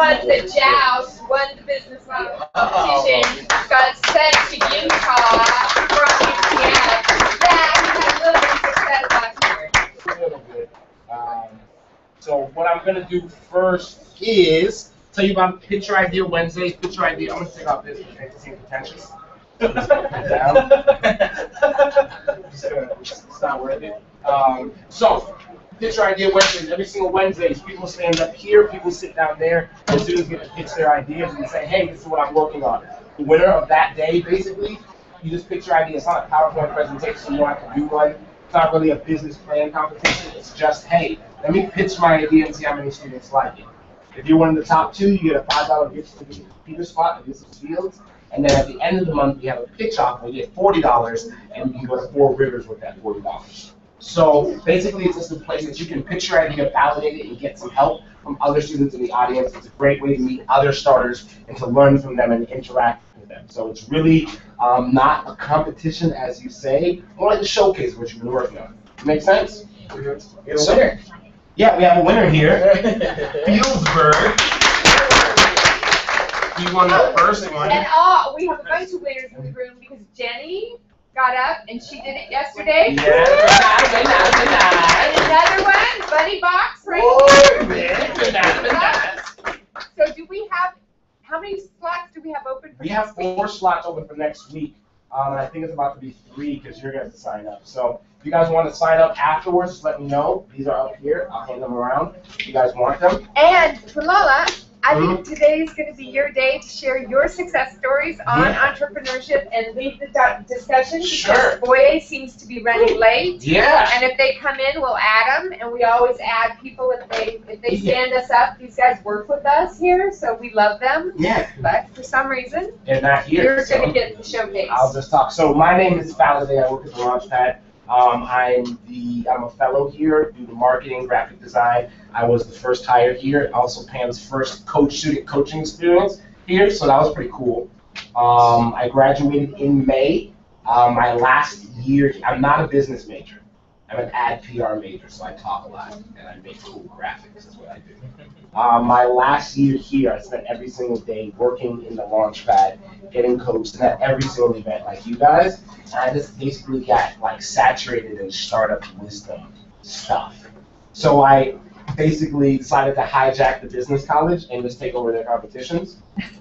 ones that joust won the business competition, got sent to Utah from UCF. Yeah, we had a little bit of success last year. A little bit. So what I'm gonna do first is tell you about Picture Idea Wednesdays. Picture Idea. I'm gonna take out this because it seems pretentious. It's not worth it. So, Picture Idea Wednesdays, every single Wednesday, people stand up here, people sit down there, and students get to pitch their ideas and say, hey, this is what I'm working on. The winner of that day, basically, you just pitch your idea. It's not a PowerPoint presentation, you don't have to do one. It's not really a business plan competition. It's just, hey, let me pitch my idea and see how many students like it. If you're one of the top two, you get a $5 gift to the Peter spot at Business Fields. And then at the end of the month, we have a pitch off where you get $40, and you can go to 4 Rivers with that $40. So basically, it's just a place that you can pitch your idea, validate it, and get some help from other students in the audience. It's a great way to meet other starters and to learn from them and interact with them. So it's really not a competition, as you say, more like a showcase of what you've been working on. Make sense? We have a winner. Yeah, we have a winner here. Fieldsburg. He won the first one. And we have a bunch of winners in the room because Jenny got up and she did it yesterday. Yeah. And another one, Buddy Box right here. So do we have, how many slots do we have open for We have 4 slots open for next week. And I think it's about to be 3 because you're going to sign up. So if you guys want to sign up afterwards, just let me know. These are up here. I'll hand them around if you guys want them. And for Lala, I think today is going to be your day to share your success stories on entrepreneurship and lead the discussion. Sure. Because Boye seems to be running late. Yeah. And if they come in, we'll add them. And we always add people if they stand us up. These guys work with us here, so we love them. Yeah. But for some reason, They're not here. you're going to get the showcase. I'll just talk. So my name is Faladay. I work at the Launchpad. I'm a fellow here, do the marketing, graphic design. I was the first hire here, also Pam's first student coaching experience here, so that was pretty cool. I graduated in May. My last year, I'm not a business major. I'm an ad PR major, so I talk a lot and I make cool graphics. That's what I do. My last year here, I spent every single day working in the Launchpad, getting coached, and at every single event like you guys. And I just basically got like saturated in startup wisdom stuff. So I basically decided to hijack the business college and just take over their competitions.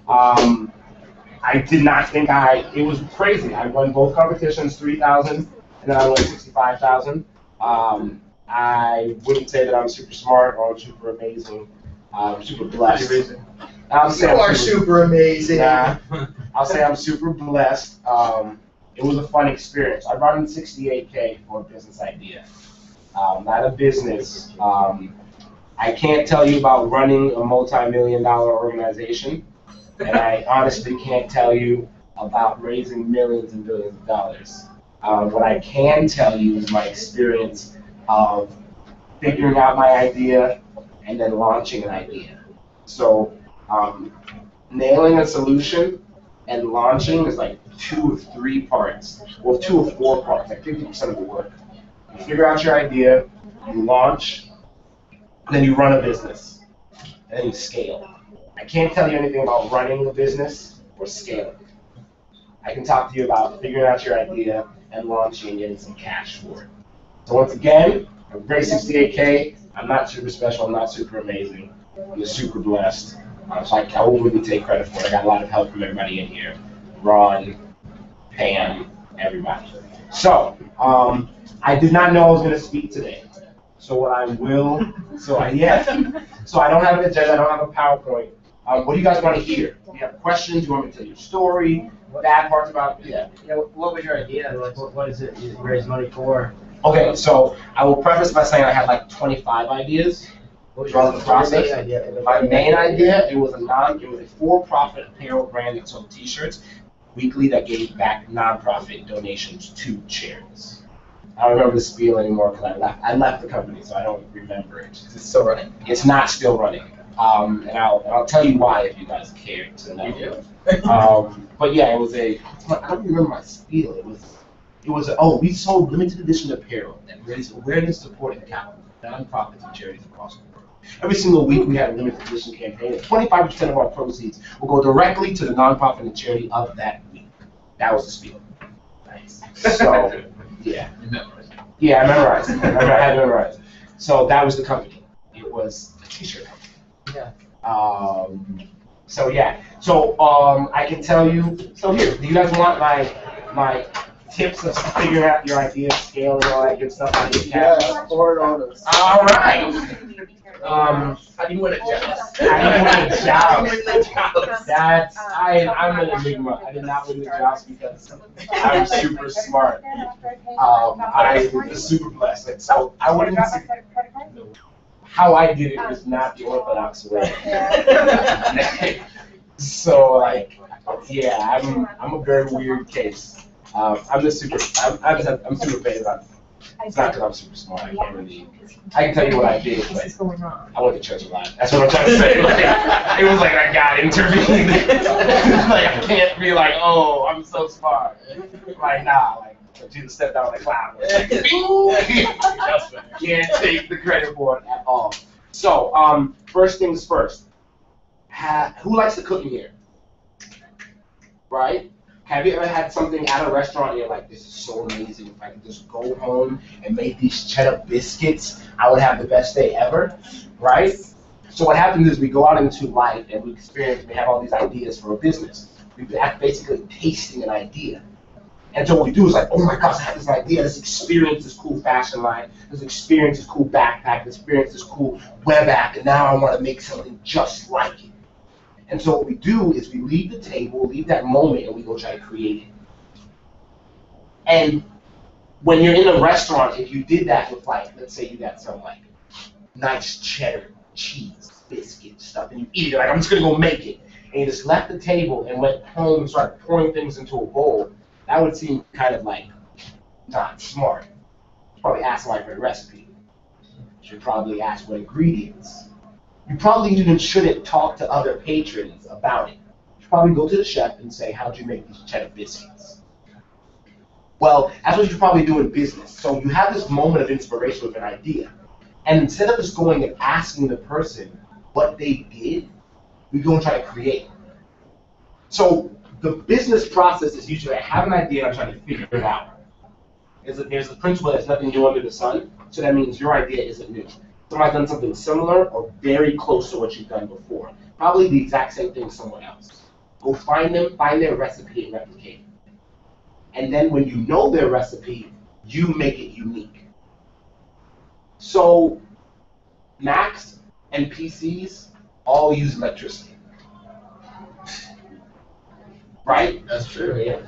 I did not think it was crazy. I won both competitions, 3,000, and then I won 65,000. I wouldn't say that I'm super smart or super amazing. I'm super blessed. I'll say You are super amazing. Yeah, I'll say I'm super blessed. It was a fun experience. I brought in 68K for a business idea, not a business. I can't tell you about running a multi-million-dollar organization, and I honestly can't tell you about raising millions and billions of dollars. What I can tell you is my experience of figuring out my idea and then launching an idea. So nailing a solution and launching is like 2 of 3 parts, well 2 of 4 parts, like 50% of the work. You figure out your idea, you launch, and then you run a business, and then you scale. I can't tell you anything about running a business or scaling. I can talk to you about figuring out your idea and launching and getting some cash for it. So once again, I'm great 68K. I'm not super special. I'm not super amazing. I'm just super blessed. So I won't really take credit for it. I got a lot of help from everybody in here. Ron, Pam, everybody. So I did not know I was going to speak today. So what I will, so I don't have an agenda. I don't have a PowerPoint. What do you guys want to hear? Do you have questions? Do you want me to tell you a story? Bad parts about it? Yeah. What was your idea? Like, what is it you raise money for? Okay, so I will preface by saying I had like 25 ideas throughout the process. My main idea, it was a for-profit apparel brand that sold T-shirts weekly that gave back nonprofit donations to charities. I don't remember the spiel anymore because I left the company, so I don't remember it. Is it still running? It's not still running, and I'll tell you why if you guys care to know. But yeah, it was I don't remember my spiel. We sold limited edition apparel that raised awareness, support, and capital for nonprofits and charities across the world. Every single week we had a limited edition campaign, and 25% of our proceeds will go directly to the nonprofit and charity of that week. That was the spiel. Nice. So, yeah. You memorized. Yeah, I memorized it. I had it memorized. So that was the company. It was a t-shirt company. Yeah. So yeah. So I can tell you. So here, do you guys want my tips of figuring out your idea, scale, and all that good stuff? Yeah, pour it on us. All right. How do you win a job? I didn't win a job. How do you win the job? I'm an enigma. I did not win the jobs because I'm super smart. I was super blessed. And so I wouldn't say how I did it was not the orthodox way. So like, yeah, I'm a very weird case. I'm super famous. It's not because I'm super smart. I can tell you what I did, but I went to church a lot. That's what I'm trying to say. Like, it was like I got intervened. Like I can't be like, oh, I'm so smart. Like nah, like Jesus stepped out of the cloud. Can't take the credit for it at all. So first things first. Who likes to cook in here? Right? Have you ever had something at a restaurant and you're like, this is so amazing. If I could just go home and make these cheddar biscuits, I would have the best day ever, right? So what happens is we go out into life and we have all these ideas for a business. We're basically tasting an idea. And so what we do is like, oh my gosh, I have this idea, this experience, this cool fashion line, this experience, this cool backpack, this experience, this cool web app, and now I want to make something just like it. And so what we do is we leave the table, leave that moment, and we go try to create it. And when you're in a restaurant, if you did that with like, let's say you got some like nice cheddar, cheese, biscuit stuff, and you eat it, like I'm just gonna go make it. And you just left the table and went home and started pouring things into a bowl, that would seem kind of like not smart. You probably ask somebody for a recipe. You should probably ask what ingredients. You probably even shouldn't talk to other patrons about it. You should probably go to the chef and say, how'd you make these cheddar biscuits? Well, that's what you should probably do in business. So you have this moment of inspiration with an idea. And instead of just going and asking the person what they did, we go and try to create it. So the business process is usually I have an idea and I'm trying to figure it out. There's a principle that's nothing new under the sun, so that means your idea isn't new. Somebody's done something similar or very close to what you've done before. Probably the exact same thing someone else. Go find them, find their recipe and replicate it. And then when you know their recipe, you make it unique. So Macs and PCs all use electricity. Right? That's true, yeah.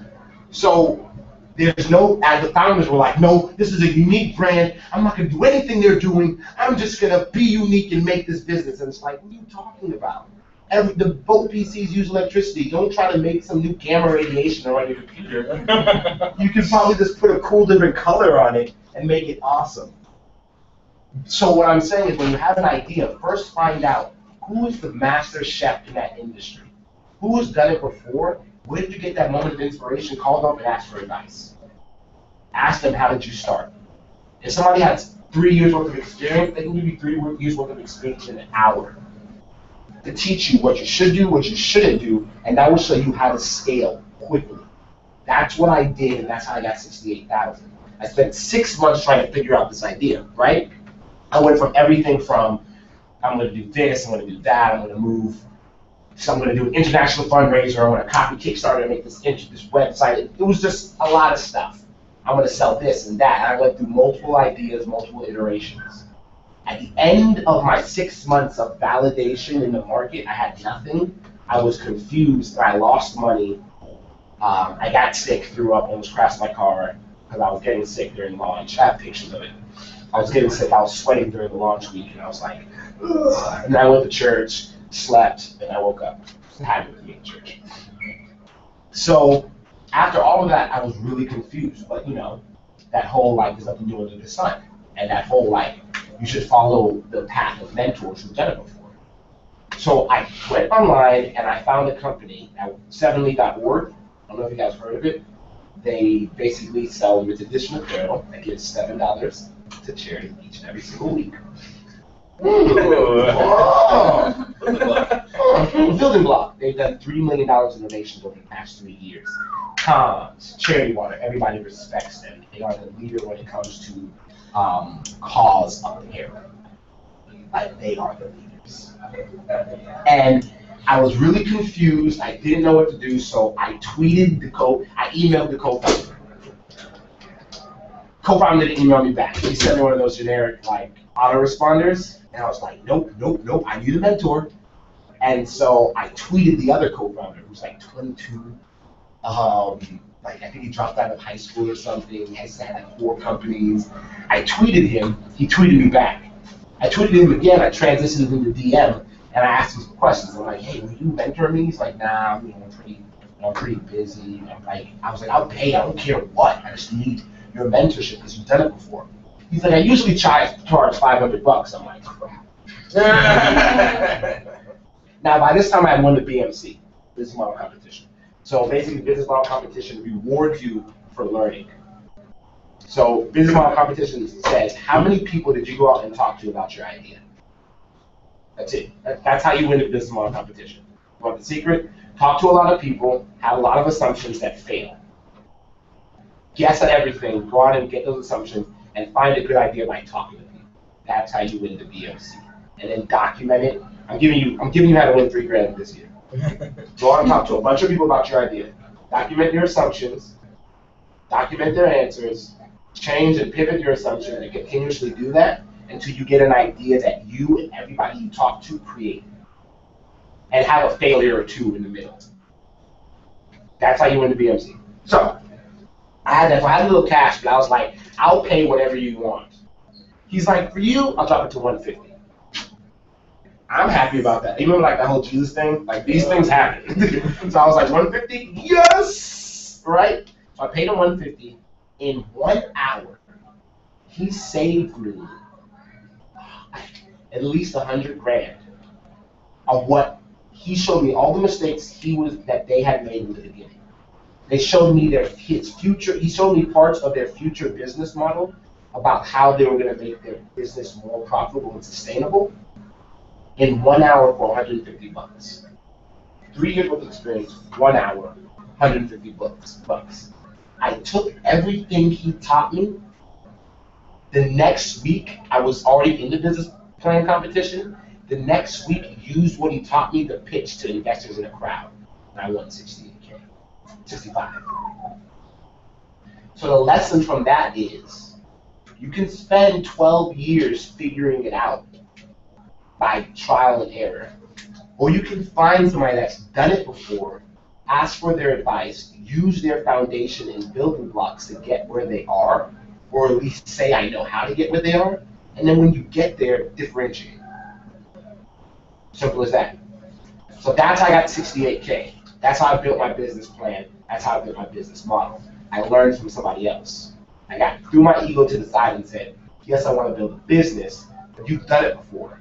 So there's no, as the founders were like, no, this is a unique brand. I'm not going to do anything they're doing. I'm just going to be unique and make this business. And it's like, what are you talking about? Both PCs use electricity. Don't try to make some new gamma radiation on your computer. You can probably just put a cool different color on it and make it awesome. So what I'm saying is when you have an idea, first find out who is the master chef in that industry. Who has done it before? Where did you get that moment of inspiration? Call them up and ask for advice. Ask them, how did you start? If somebody has 3 years worth of experience, they can give you 3 years worth of experience in an hour to teach you what you should do, what you shouldn't do, and that will show you how to scale quickly. That's what I did, and that's how I got 68,000. I spent 6 months trying to figure out this idea, right? I went from everything from, I'm going to do this, I'm going to do that, I'm going to move. So I'm going to do an international fundraiser. I'm going to copy Kickstarter and make this website. It was just a lot of stuff. I'm going to sell this and that. And I went through multiple ideas, multiple iterations. At the end of my 6 months of validation in the market, I had nothing. I was confused. I lost money. I got sick, threw up, almost crashed my car because I was getting sick during launch. I have pictures of it. I was getting sick. I was sweating during the launch week, and I was like, ugh. And I went to church, slept, and I woke up. Happy with me in church. So after all of that, I was really confused. But you know, that whole like there's nothing new under the sun, and that whole like you should follow the path of mentors who've done it before. So I went online and I found a company at 7ly.org. I don't know if you guys heard of it. They basically sell limited edition apparel that gives $7 to charity each and every single week. Building block. They've done $3 million in donations over the past 3 years. Cons, charity water. Everybody respects them. They are the leader when it comes to cause of error. Like, they are the leaders. And I was really confused. I didn't know what to do, so I emailed the co-founder. Co-founder didn't email me back. He sent me one of those generic, like, autoresponders, and I was like, nope, I need a mentor. And so I tweeted the other co-founder, who's like 22, like I think he dropped out of high school or something, has had like 4 companies. I tweeted him, he tweeted me back. I tweeted him again, I transitioned him to DM, and I asked him some questions. I'm like, hey, will you mentor me? He's like, nah, I'm pretty busy. I was like, I'll pay, I don't care what, I just need your mentorship because you've done it before. He's like, I usually charge $500. I'm like, crap. Now, by this time, I had won the BMC, Business Model Competition. So basically, Business Model Competition rewards you for learning. So Business Model Competition says, how many people did you go out and talk to about your idea? That's it. That's how you win the Business Model Competition. You want the secret? Talk to a lot of people, have a lot of assumptions that fail. Guess at everything, go out and get those assumptions, and find a good idea by talking to people. That's how you win the BMC. And then document it. I'm giving you how to win $3 grand this year. Go out and talk to a bunch of people about your idea. Document your assumptions. Document their answers. Change and pivot your assumptions, and continuously do that until you get an idea that you and everybody you talk to create. And have a failure or two in the middle. That's how you win the BMC. So, I had a little cash, but I was like, I'll pay whatever you want. He's like, for you, I'll drop it to 150. I'm happy about that. Even like the whole Jesus thing, like these things happen. So I was like, 150? Yes! Right? So I paid him 150. In 1 hour, he saved me at least 100 grand of what he showed me, all the mistakes that they had made in the beginning. They showed me his future. He showed me parts of their future business model about how they were going to make their business more profitable and sustainable in 1 hour for $150. 3 years worth of experience, 1 hour, $150. I took everything he taught me. The next week, I was already in the business plan competition. The next week, used what he taught me to pitch to investors in a crowd. And I won 68K, 65. So the lesson from that is, you can spend 12 years figuring it out by trial and error. Or you can find somebody that's done it before, ask for their advice, use their foundation and building blocks to get where they are, or at least say, I know how to get where they are, and then when you get there, differentiate. Simple as that. So that's how I got 68K. That's how I built my business plan. That's how I built my business model. I learned from somebody else. I threw my ego to the side and said, yes, I want to build a business, but you've done it before.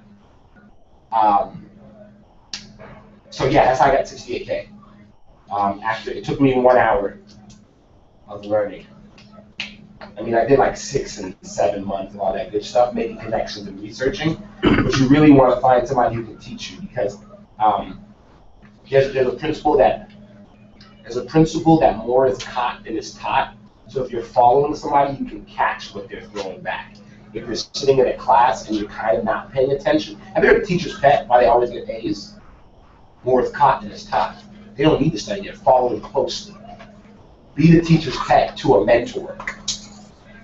So yeah, that's how I got 68K. After it took me 1 hour of learning. I mean, I did like 6 and 7 months of all that good stuff, making connections and researching. But you really want to find somebody who can teach you, because there's a principle that more is caught than is taught. So if you're following somebody, you can catch what they're throwing back. If you're sitting in a class and you're kind of not paying attention, have you heard teachers' pet why they always get A's? More is caught than is taught. They don't need to study, they're following closely. Be the teacher's pet to a mentor,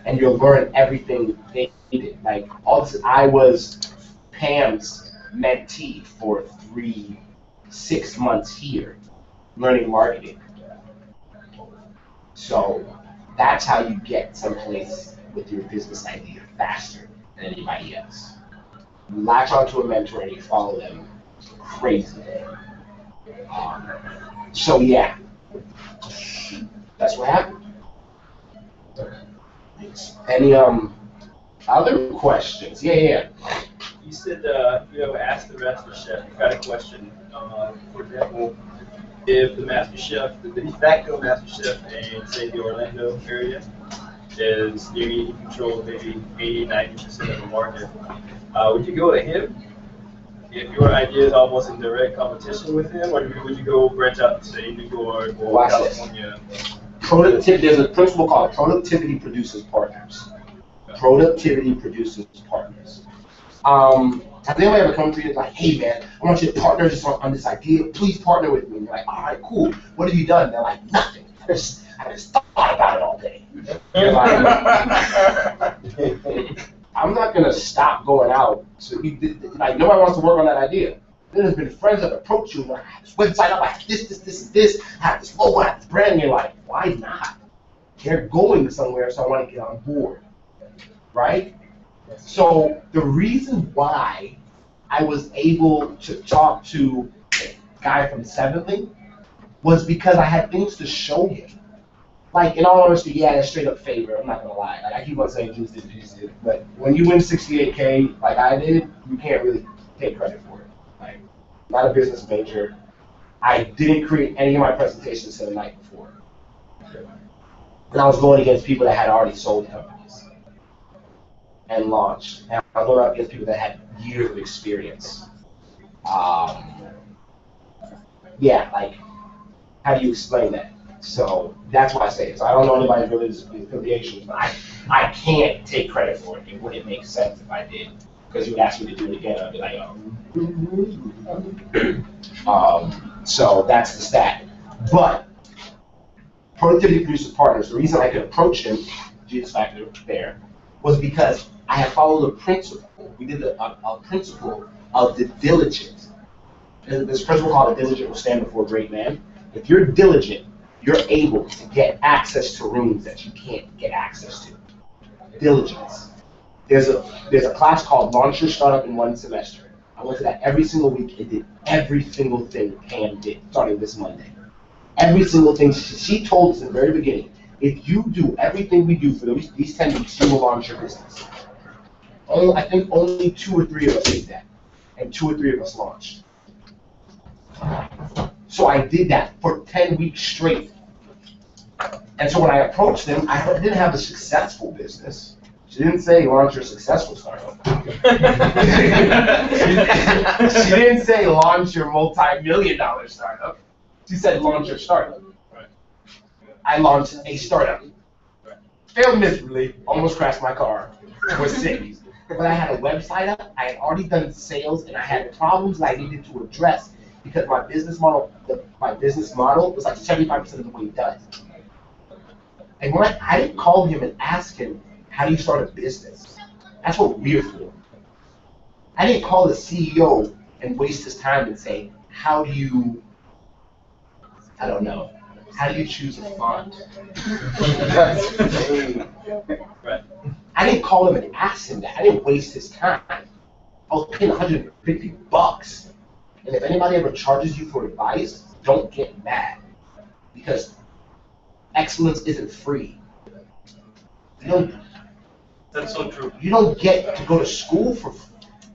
and you'll learn everything they did. Like all this, I was Pam's mentee for 6 months here, learning marketing. So that's how you get someplace with your business idea faster than anybody else. You latch onto a mentor and you follow them crazy. So yeah, that's what happened. Any other questions? Yeah. You said you ever asked the master chef. You got a question. For example, if the master chef, the de facto master chef in say the Orlando area is near you, control maybe 80-90% of the market, would you go to him if your idea is almost in direct competition with him, or would you go branch out to say New York or Watch this. California? There's a principle called productivity produces partners. Productivity produces partners. Have they ever come to you like, hey man, I want you to partner just on this idea. Please partner with me. And you're like, all right, cool. What have you done? They're like, nothing. I just thought about it all day. You're like, I'm not gonna stop going out. So like nobody wants to work on that idea. Then there's been friends that approach you like, I have this website up, I have this, I have this logo, I have this brand, and you're like, why not? They're going somewhere, so I want to get on board, right? So the reason why I was able to talk to a guy from Seventhly was because I had things to show him. Like, in all honesty, yeah, that's straight up favor, I'm not gonna lie. Like, I keep on saying Jesus did, but when you win 68K like I did, you can't really take credit for it. Like, not a business major. I didn't create any of my presentations till the night before. And I was going against people that had already sold companies and launched. And I was going up against people that had years of experience. Yeah, like, how do you explain that? So that's why I say it. So I don't know anybody's religious affiliations, but I can't take credit for it. It wouldn't make sense if I did. Because you would ask me to do it again, I'd be like, so that's the stat. But productivity produces partners. The reason I could approach him, Jesus factor there, was because I had followed a principle. We did a principle of the diligent. This principle called the diligent will stand before a great man. If you're diligent, you're able to get access to rooms that you can't get access to. Diligence. There's a class called Launch Your Startup in 1 semester. I went to that every single week and did every single thing Pam did, starting this Monday. Every single thing. She told us in the very beginning, if you do everything we do for these 10 weeks, you will launch your business. I think only 2 or 3 of us did that, and 2 or 3 of us launched. So I did that for 10 weeks straight. And so when I approached them, I didn't have a successful business. She didn't say launch your successful startup. She didn't say launch your multi-million-dollar startup. She said launch your startup. I launched a startup. Failed miserably, almost crashed my car, was sick. But I had a website up, I had already done sales, and I had problems that I needed to address because my business model was like 75% of the way done. And when I didn't call him and ask him, how do you start a business? That's what we're for. I didn't call the CEO and waste his time and say, how do you, I don't know, how do you choose a font? I didn't call him and ask him that. I didn't waste his time. I was paying $150. And if anybody ever charges you for advice, don't get mad. Because excellence isn't free. That's so true. You don't get to go to school for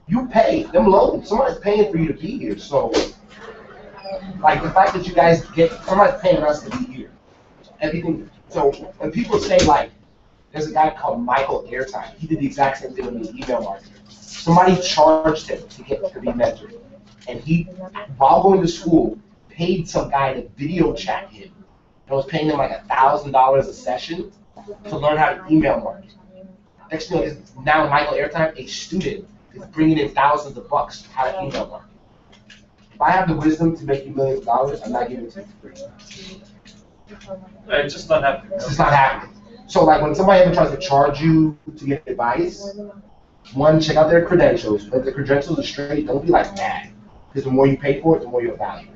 you pay them loans. Somebody's paying for you to be here. So like the fact that you guys somebody's paying us to be here. Everything. So when people say like there's a guy called Michael Airtime, he did the exact same thing with the email marketer. Somebody charged him to be mentored. And he, while going to school, paid some guy to video chat him. And was paying him like $1,000 a session to learn how to email market. Next thing you know, now Michael Airtime, a student, is bringing in thousands of bucks how to email market. If I have the wisdom to make you millions of dollars, I'm not giving it to you for free. It's just not happening. It's just not happening. So like when somebody ever tries to charge you to get advice, one, check out their credentials. But if the credentials are straight, don't be like that. Because the more you pay for it, the more you'll value it.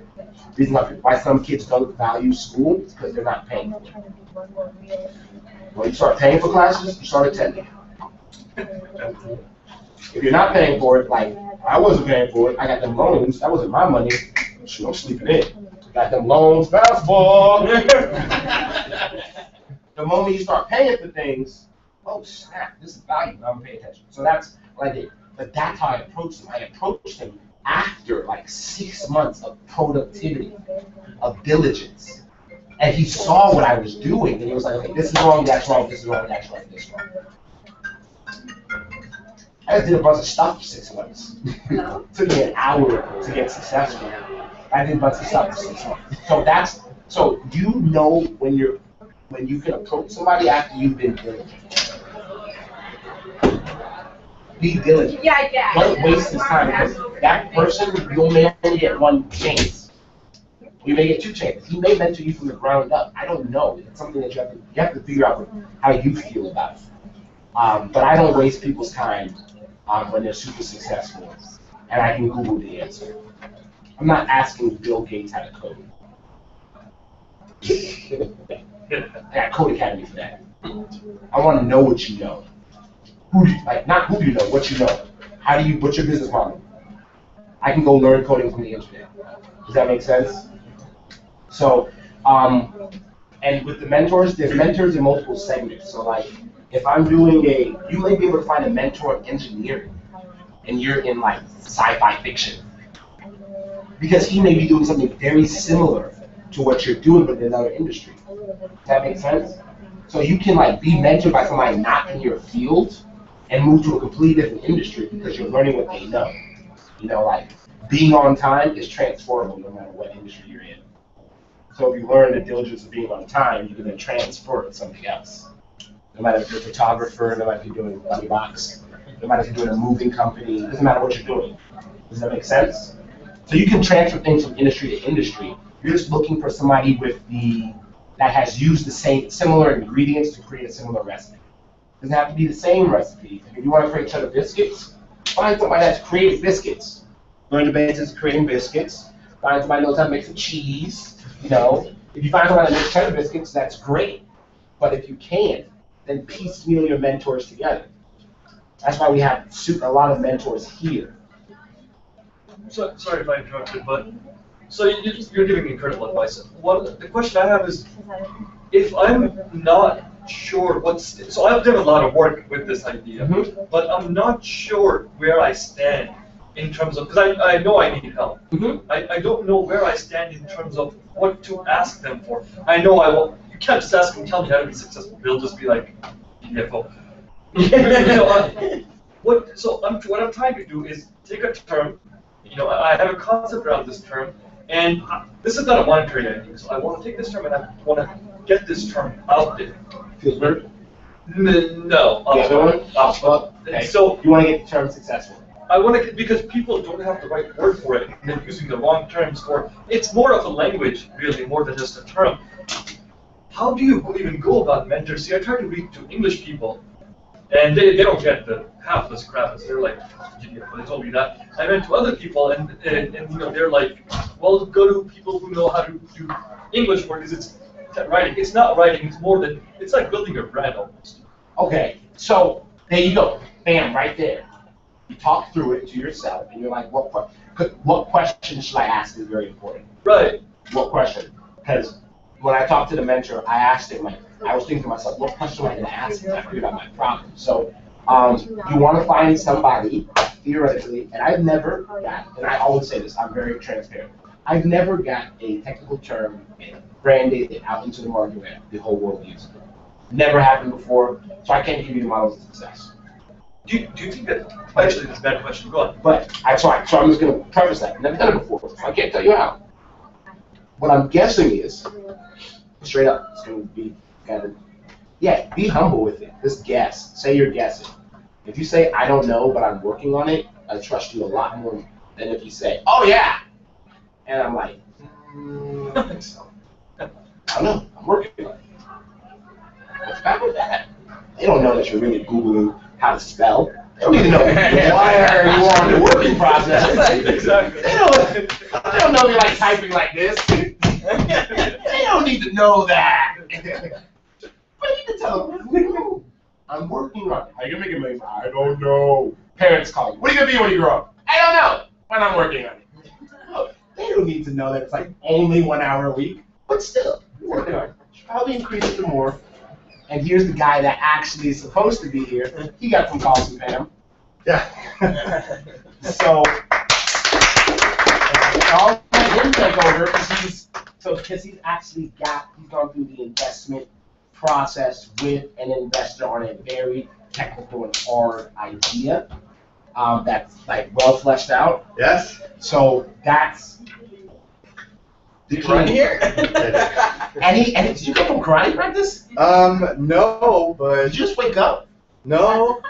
The reason why some kids don't value school is because they're not paying for it. When you start paying for classes, you start attending. If you're not paying for it, like I wasn't paying for it, I got them loans. That wasn't my money. I'm sleeping in. Got them loans, basketball. The moment you start paying for things, oh snap, this is value. I'm paying attention. So that's what I did. But that's how I approached him. I approached him after like 6 months of productivity, of diligence. And he saw what I was doing, and he was like, okay, this is wrong, that's wrong, this is wrong, that's wrong, this is wrong. I just did a bunch of stuff for 6 months. Took me an hour to get successful. I did a bunch of stuff for 6 months. So you know when you can approach somebody after you've been diligent. Be diligent. Yeah, yeah. Don't waste this time because that person, you may only get one chance. You may get 2 chances. He may mentor you from the ground up. I don't know. It's something that you have to figure out how you feel about it. But I don't waste people's time when they're super successful, and I can Google the answer. I'm not asking Bill Gates how to code. I got Code Academy for that. I want to know what you know. Not who you know, what you know. What's your business model? I can go learn coding from the internet. Does that make sense? So, and with the mentors, there's mentors in multiple segments. So like, if I'm doing you may be able to find a mentor in engineering, and you're in like sci-fi fiction. Because he may be doing something very similar to what you're doing, but in another industry. Does that make sense? So you can like be mentored by somebody not in your field, and move to a completely different industry because you're learning what they know. You know, like being on time is transferable no matter what industry you're in. So if you learn the diligence of being on time, you can then transfer it to something else. No matter if you're a photographer, no matter if you're doing money box, no matter if you're doing a moving company, it doesn't matter what you're doing. Does that make sense? So you can transfer things from industry to industry. You're just looking for somebody that has used the similar ingredients to create a similar recipe. It doesn't have to be the same recipe. If you want to create cheddar biscuits, find somebody that's created biscuits. Learn the basics of creating biscuits. Find somebody who knows how to make some cheese. You know, if you find somebody that makes cheddar biscuits, that's great. But if you can't, then piecemeal your mentors together. That's why we have a lot of mentors here. So, sorry if I interrupted, but so you're giving incredible advice. The question I have is, if I'm not sure so I've done a lot of work with this idea, but I'm not sure where I stand in terms of, because I know I need help. I don't know where I stand in terms of what to ask them for. I know I will. You can't just ask them, tell me how to be successful. They'll just be like, CFO. So what I'm trying to do is take a term. You know, I have a concept around this term, and this is not a monetary idea. So I want to take this term and I want to get this term out there. Feels good? No. The other one? Okay. So you want to get the term successful. I want to, because people don't have the right word for it, and they're using the wrong terms for. It's more of a language, really, more than just a term. How do you even go about mentors? See, I try to read to English people, and they don't get the half this crap. They're like, they told me that. I went to other people, and you know, they're like, well, go to people who know how to do English work, because it's writing. It's not writing. It's more than. It's like building a brand almost. Okay, so there you go. Bam, right there. You talk through it to yourself, and you're like, what question should I ask is very important. Right. What question? Because when I talked to the mentor, I asked him, like, I was thinking to myself, what question am I going to ask him? I figured out my problem. So you want to find somebody, theoretically, and I've never got, and I always say this, I'm very transparent. I've never got a technical term and branded it out into the market where the whole world uses it. Never happened before, so I can't give you the models of success. Do you think that, actually, that's a bad question, go on. But so I'm just going to preface that. I've never done it before, so I can't tell you how. What I'm guessing is, straight up, it's going to be kind of, yeah, be humble with it. Just guess. Say you're guessing. If you say, I don't know, but I'm working on it, I trust you a lot more than if you say, oh yeah! And I'm like, I don't think so. I don't know, I'm working on it. What's bad with that? They don't know that you're really Googling how to spell. They don't need to know why are you on the working process. Exactly. They don't know you're like typing like this. They don't need to know that. But you need to tell them, I'm working on it. How are you gonna make it money? I don't know. Parents call you. What are you gonna be when you grow up? I don't know. When I'm working on it. No, they don't need to know that it's like only 1 hour a week. But still, you're working on it. Should probably increase it to more. And here's the guy that actually is supposed to be here. He got some calls from Pam. Yeah. So, I'll let him take over because he's actually gone through the investment process with an investor on a very technical and hard idea. that's like well fleshed out. Yes? So that's Did you run here? any did you come from karate practice? No, but Did you just wake up? no.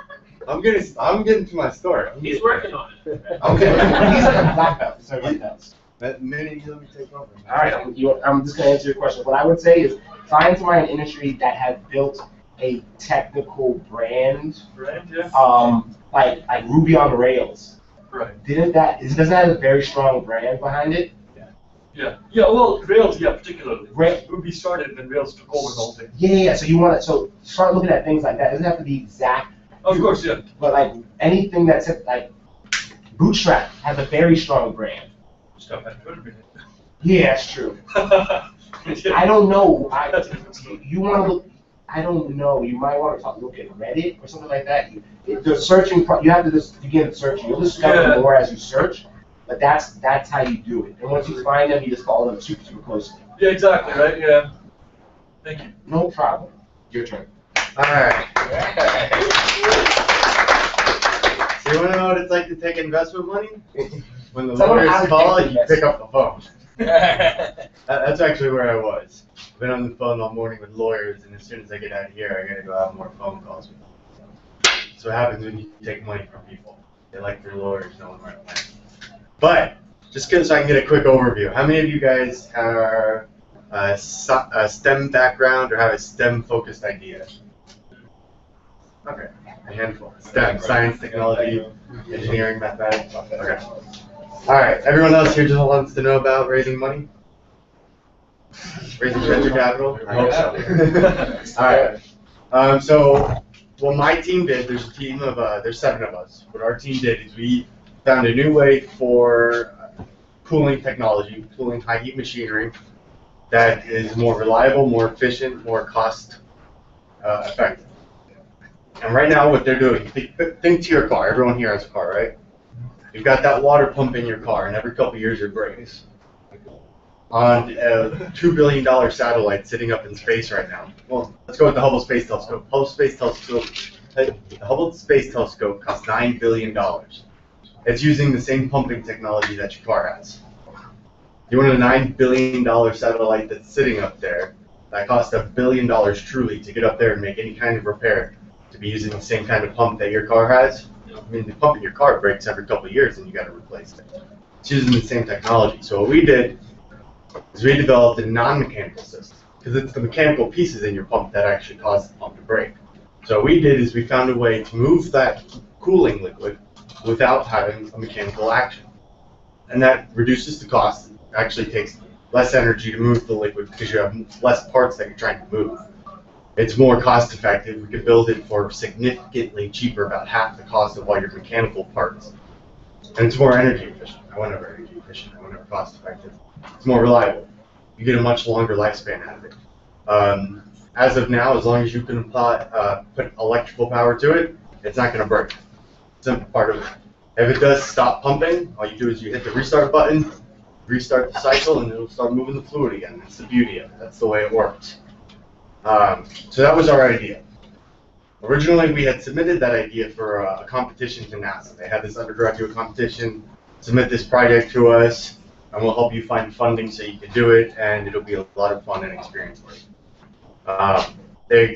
I'm getting to my story. He's working on it. Okay. He's like a black belt. He's like a black belt. That minute you let me take over. All right, I'm just gonna answer your question. What I would say is find someone in an industry that has built a technical brand, Brand, yeah. like Ruby on Rails. Right. Doesn't that have a very strong brand behind it? Yeah. Yeah. Well, Rails, yeah, particularly. Ra- Ruby started, and then Rails took over the whole thing. Yeah. So you want to start looking at things like that. It doesn't have to be exact. Of course, yeah. But like anything that's like Bootstrap has a very strong brand. Stuff had Twitter in it. Yeah, that's true. I don't know. You want to look. I don't know. You might want to look at Reddit or something like that. The searching part, you have to just begin searching. You'll discover more as you search, but that's how you do it. And once you find them, you just follow them super closely. Yeah, exactly, right? Yeah. Thank you. No problem. Your turn. All right. So you want to know what it's like to take investment money? When the Someone lawyers has to call, take you pick up the phone. That's actually where I was. I've been on the phone all morning with lawyers, and as soon as I get out of here, I gotta go have more phone calls with them. That's what happens when you take money from people. They like their lawyers knowing where it went. But, just so I can get a quick overview, how many of you guys are a STEM background or have a STEM-focused idea? Okay, a handful. STEM, science, technology, engineering, mathematics. Okay. All right, everyone else here just wants to know about raising money? Raising venture capital? I hope so. All right. So what my team did, there's a team of, there's 7 of us. What our team did is we found a new way for cooling technology, cooling high heat machinery that is more reliable, more efficient, more cost effective. And right now what they're doing, think to your car. Everyone here has a car, right? You've got that water pump in your car, and every couple of years it breaks. On a $2 billion satellite sitting up in space right now. Well, let's go with the Hubble Space Telescope. The Hubble Space Telescope costs $9 billion. It's using the same pumping technology that your car has. You want a $9 billion satellite that's sitting up there that costs $1 billion truly to get up there and make any kind of repair to be using the same kind of pump that your car has? I mean, the pump in your car breaks every couple of years and you got to replace it. It's using the same technology. So what we did is we developed a non-mechanical system because it's the mechanical pieces in your pump that actually cause the pump to break. So what we did is we found a way to move that cooling liquid without having a mechanical action. And that reduces the cost. It actually takes less energy to move the liquid because you have less parts that you're trying to move. It's more cost effective. We could build it for significantly cheaper, about half the cost of all your mechanical parts. And it's more energy efficient. I went over energy efficient. I went over cost effective. It's more reliable. You get a much longer lifespan out of it. As of now, as long as you can put electrical power to it, it's not going to break. Simple part of it. If it does stop pumping, all you do is you hit the restart button, restart the cycle, and it'll start moving the fluid again. That's the beauty of it. That's the way it works. So that was our idea. Originally, we had submitted that idea for a competition to NASA. They had this undergraduate competition, submit this project to us, and we'll help you find funding so you can do it, and it'll be a lot of fun and experience for you.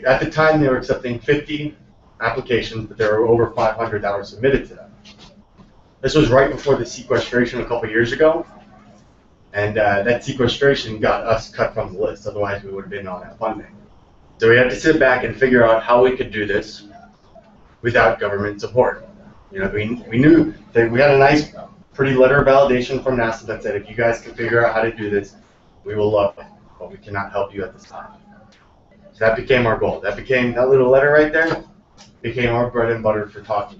At the time, they were accepting 50 applications, but there were over 500 that were submitted to them. This was right before the sequestration a couple years ago, and that sequestration got us cut from the list, otherwise we would have been on that funding. So we had to sit back and figure out how we could do this without government support. You know, we knew that we had a nice, pretty letter of validation from NASA that said, if you guys can figure out how to do this, we will love it, but we cannot help you at this time. So that became our goal. That little letter right there became our bread and butter for talking.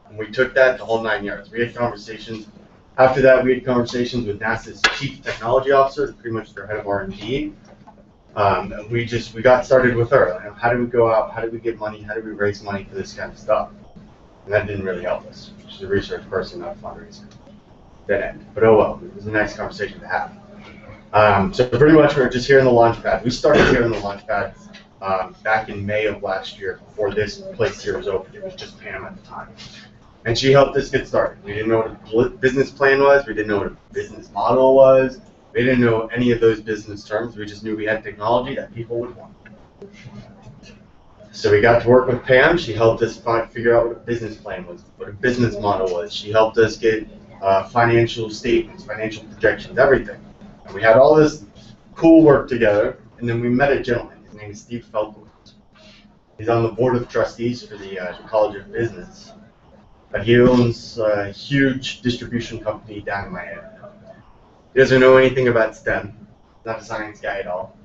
And we took that the whole 9 yards. We had conversations. After that, we had conversations with NASA's chief technology officer, pretty much their head of R&D. We got started with her. How do we go out? How do we get money? How do we raise money for this kind of stuff? And that didn't really help us. She's a research person, not a fundraiser. Dead end. But oh well, it was a nice conversation to have. So pretty much we're just here in the launch pad. We started here in the launch pad back in May of last year, before this place here was open. It was just Pam at the time. And she helped us get started. We didn't know what a business plan was. We didn't know what a business model was. We didn't know any of those business terms. We just knew we had technology that people would want. So we got to work with Pam. She helped us figure out what a business plan was, what a business model was. She helped us get financial statements, financial projections, everything. And we had all this cool work together. And then we met a gentleman. His name is Steve Felkowitz. He's on the board of trustees for the College of Business. But he owns a huge distribution company down in Miami. He doesn't know anything about STEM. Not a science guy at all.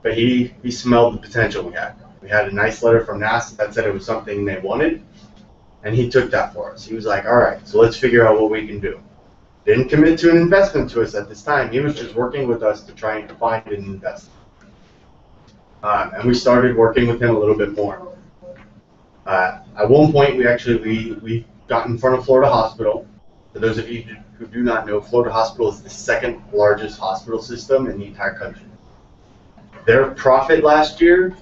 But he smelled the potential we had. We had a nice letter from NASA that said it was something they wanted, and he took that for us. He was like, all right, so let's figure out what we can do. Didn't commit to an investment to us at this time. He was just working with us to try and find an investment. And we started working with him a little bit more. At one point, we got in front of Florida Hospital. For those of you who do not know, Florida Hospital is the second largest hospital system in the entire country. Their profit last year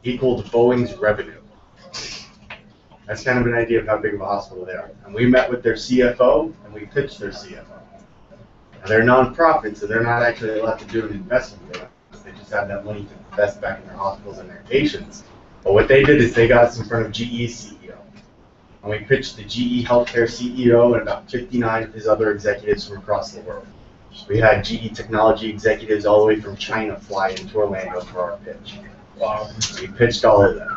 equaled Boeing's revenue. That's kind of an idea of how big of a hospital they are. And we met with their CFO, and we pitched their CFO. Now, they're nonprofit, so they're not actually allowed to do an investment with us. They just have that money to invest back in their hospitals and their patients. But what they did is they got us in front of GE's CEO. And we pitched the GE healthcare CEO and about 59 of his other executives from across the world. We had GE technology executives all the way from China fly into Orlando for our pitch. Wow. We pitched all of them,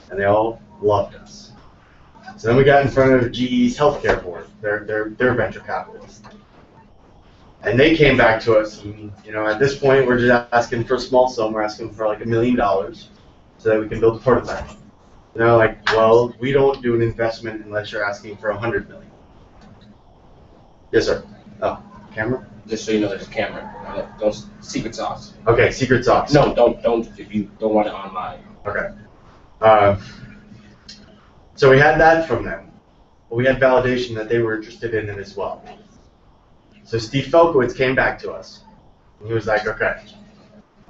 and they all loved us. So then we got in front of GE's healthcare board, their venture capitalists. And they came back to us, and at this point we're just asking for a small sum. We're asking for like $1 million so that we can build a prototype. And they're like, well, we don't do an investment unless you're asking for $100 million. Yes, sir. Oh, camera? Just so you know, there's a camera. Don't secret sauce. Okay, secret sauce. No, don't if you don't want it online. Okay. So we had that from them, but we had validation that they were interested in it as well. So Steve Felkowitz came back to us, and he was like, okay,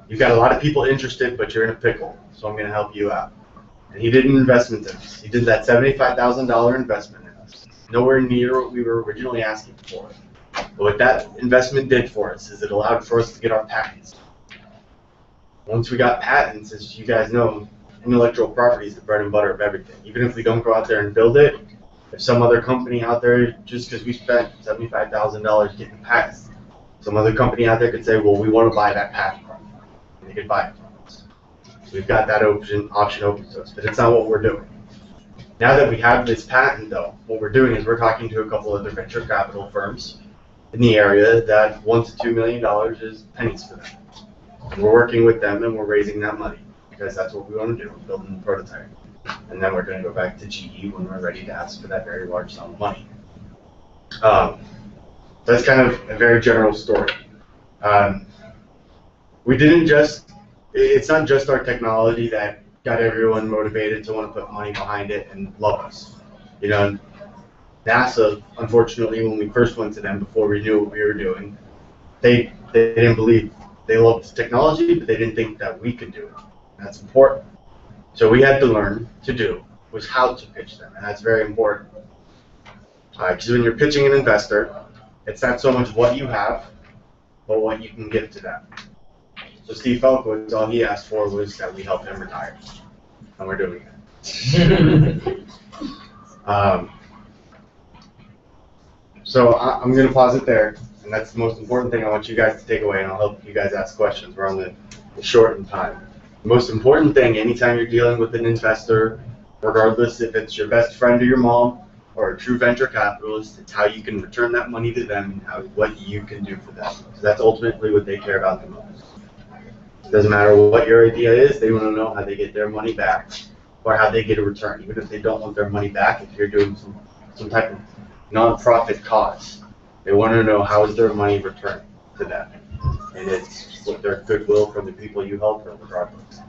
you've got a lot of people interested, but you're in a pickle, so I'm going to help you out. And he did an investment in us. He did that $75,000 investment in us. Nowhere near what we were originally asking for. But what that investment did for us is it allowed for us to get our patents. Once we got patents, as you guys know, intellectual property is the bread and butter of everything. Even if we don't go out there and build it, if some other company out there, just because we spent $75,000 getting patents, some other company out there could say, well, we want to buy that patent from you. And they could buy it from us. So we've got that option open to us, but it's not what we're doing. Now that we have this patent, though, what we're doing is we're talking to a couple other venture capital firms in the area that $1 to $2 million is pennies for them. And we're working with them and we're raising that money because that's what we want to do. We're building a prototype. And then we're going to go back to GE when we're ready to ask for that very large sum of money. That's kind of a very general story. We didn't just, it's not just our technology that got everyone motivated to want to put money behind it and love us. NASA, unfortunately, when we first went to them before we knew what we were doing, they didn't believe. They loved the technology, but they didn't think that we could do it. And that's important. So we had to learn to do was how to pitch them, and that's very important. Because when you're pitching an investor, it's not so much what you have, but what you can give to them. So Steve Felkowitz, all he asked for was that we help him retire, and we're doing it. So I'm going to pause it there, and that's the most important thing I want you guys to take away, and I'll help you guys ask questions. We're on the shortened time. The most important thing anytime you're dealing with an investor, regardless if it's your best friend or your mom or a true venture capitalist, it's how you can return that money to them and what you can do for them. So that's ultimately what they care about the most. It doesn't matter what your idea is, they want to know how they get their money back or how they get a return. Even if they don't want their money back, if you're doing some type of non-profit cause, they want to know how is their money returned to them. And it's with their goodwill for the people you help or regardless.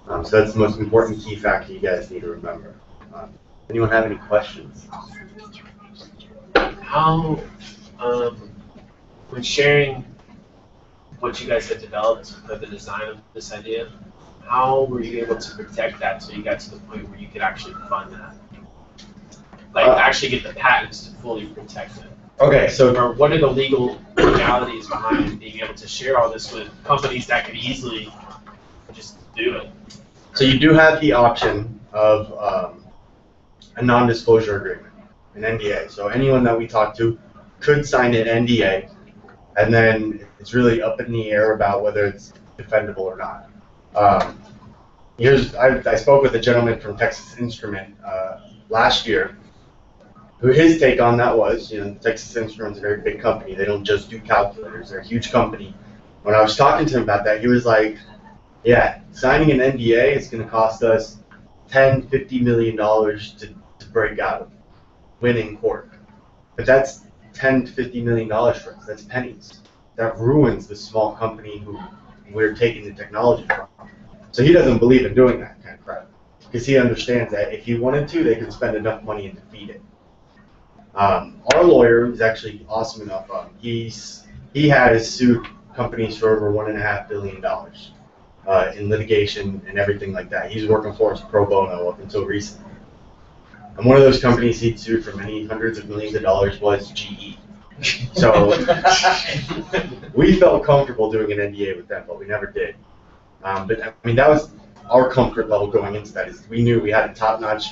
So that's the most important key factor you guys need to remember. Anyone have any questions? How, when sharing what you guys had developed for the design of this idea, how were you able to protect that so you got to the point where you could actually fund that? like actually get the patents to fully protect it? Okay, so Or what are the legalities behind being able to share all this with companies that could easily just do it? So you do have the option of a non-disclosure agreement, an NDA. So anyone that we talk to could sign an NDA, and then it's really up in the air about whether it's defendable or not. I spoke with a gentleman from Texas Instrument last year, who his take on that was, Texas Instruments is a very big company. They don't just do calculators. They're a huge company. When I was talking to him about that, he was like, yeah, signing an NDA is going to cost us $10-50 million to break out of, win in court. But that's $10-50 million for us. That's pennies. That ruins the small company who we're taking the technology from. So he doesn't believe in doing that kind of crap, because he understands that if he wanted to, they could spend enough money and defeat it. Our lawyer is actually awesome enough. He has sued companies for over $1.5 billion in litigation and everything like that. He's working for us pro bono up until recently. And one of those companies he'd sued for many hundreds of millions of dollars was GE. So we felt comfortable doing an NDA with them, but we never did. But I mean, that was our comfort level going into that. Is we knew we had a top-notch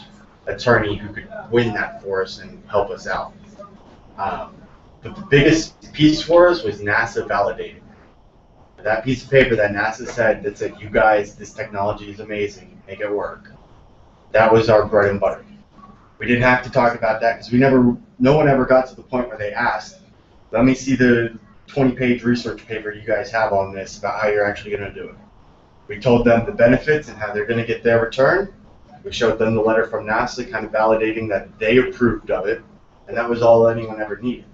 attorney who could win that for us and help us out. But the biggest piece for us was NASA validating. That piece of paper that NASA said that said, you guys, this technology is amazing, make it work. That was our bread and butter. We didn't have to talk about that because no one ever got to the point where they asked, let me see the 20-page research paper you guys have on this about how you're actually going to do it. We told them the benefits and how they're going to get their return. We showed them the letter from NASA kind of validating that they approved of it, and that was all anyone ever needed.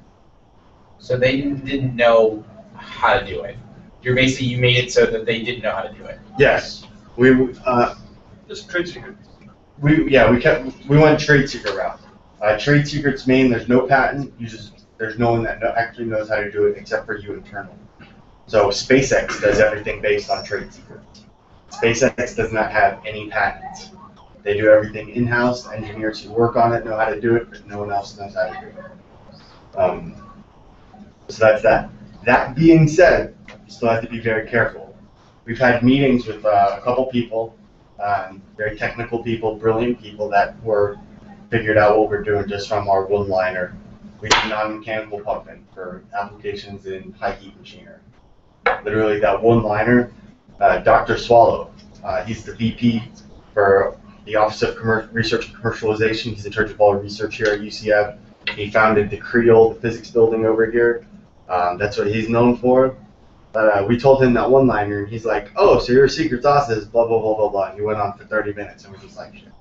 So they didn't know how to do it. You made it so that they didn't know how to do it. Yes. Just trade secret. We went trade secret route. Trade secrets mean there's no patent. There's no one that actually knows how to do it except for you internally. So SpaceX does everything based on trade secrets. SpaceX does not have any patents. They do everything in-house. Engineers who work on it know how to do it, but no one else knows how to do it. So that's that. That being said, you still have to be very careful. We've had meetings with a couple people, very technical people, brilliant people that figured out what we're doing just from our one-liner. We do non-mechanical pumping for applications in high-heat machinery. Literally that one-liner, Dr. Swallow, he's the VP for the Office of Research and Commercialization. He's in charge of all research here at UCF. He founded the Creole, the physics building over here. That's what he's known for. We told him that one-liner, and he's like, oh, so your secret sauce is blah, blah, blah, blah, blah. And he went on for 30 minutes, and we're just like, shit.